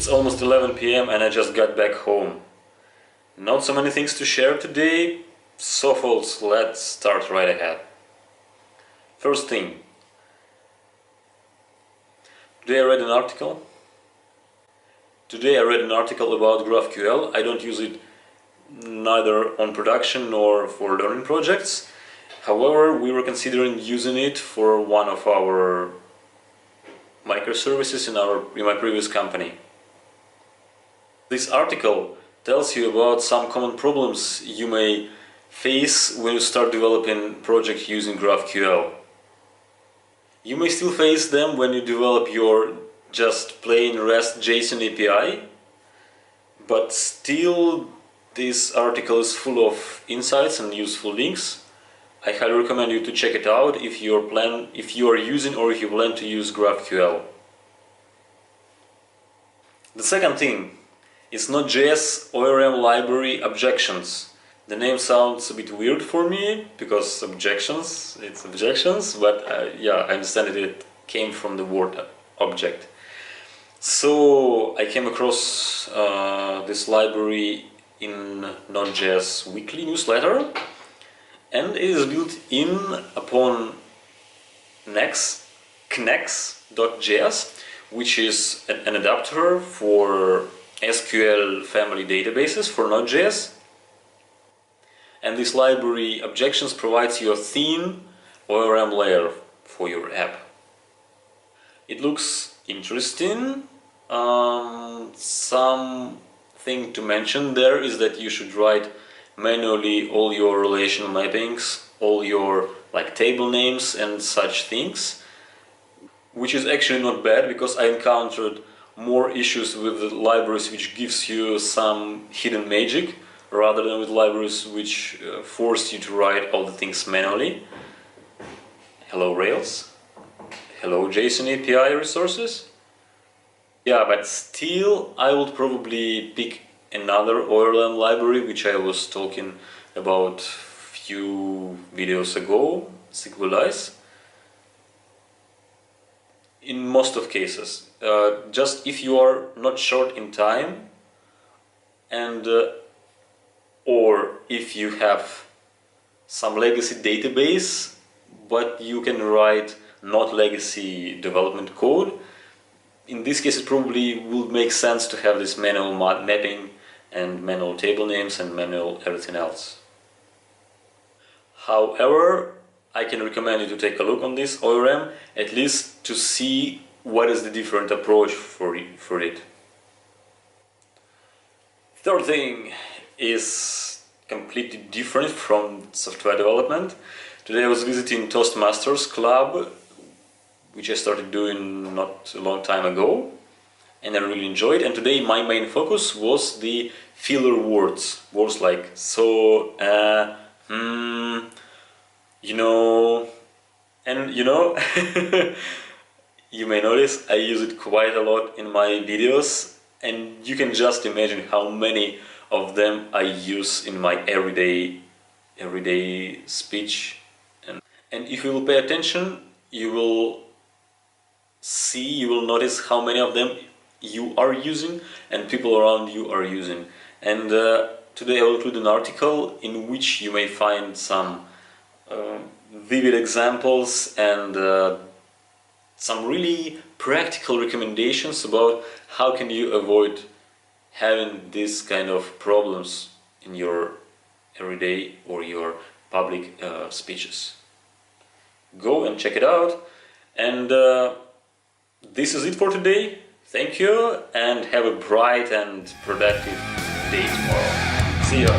It's almost 11 p.m. and I just got back home. Not so many things to share today, so folks, let's start right ahead. First thing, today I read an article. About GraphQL. I don't use it neither on production nor for learning projects. However, we were considering using it for one of our microservices in my previous company. This article tells you about some common problems you may face when you start developing projects using GraphQL. You may still face them when you develop your just plain REST JSON API, but still this article is full of insights and useful links. I highly recommend you to check it out if you are using or if you plan to use GraphQL. The second thing is Node.js ORM library Objections. The name sounds a bit weird for me because objections, it's objections, but yeah, I understand it came from the word object. So I came across this library in Node.js weekly newsletter, and it is built in upon Knex.js, which is an adapter for SQL family databases for Node.js. And this library Objections provides you a theme ORM layer for your app. It looks interesting. Something to mention there is that you should write manually all your relational mappings, all your table names and such things, which is actually not bad, because I encountered more issues with the libraries which gives you some hidden magic rather than with libraries which force you to write all the things manually. Hello Rails, hello JSON API resources. Yeah, but still I would probably pick another ORM library which I was talking about few videos ago, SQLize. In most of cases, just if you are not short in time, and or if you have some legacy database but you can write not legacy development code, in this case it probably would make sense to have this manual mapping and manual table names and manual everything else. However, I can recommend you to take a look on this ORM, at least to see what is the different approach for it. Third thing is completely different from software development. Today I was visiting Toastmasters club, which I started doing not a long time ago, and I really enjoyed. And today my main focus was the filler words like so, you know, and you know. You may notice I use it quite a lot in my videos, and you can just imagine how many of them I use in my everyday speech. And if you will pay attention, you will notice how many of them you are using and people around you are using. And today I will include an article in which you may find some vivid examples and some really practical recommendations about how can you avoid having this kind of problems in your everyday or your public speeches. Go and check it out, and this is it for today. Thank you and have a bright and productive day tomorrow. See ya!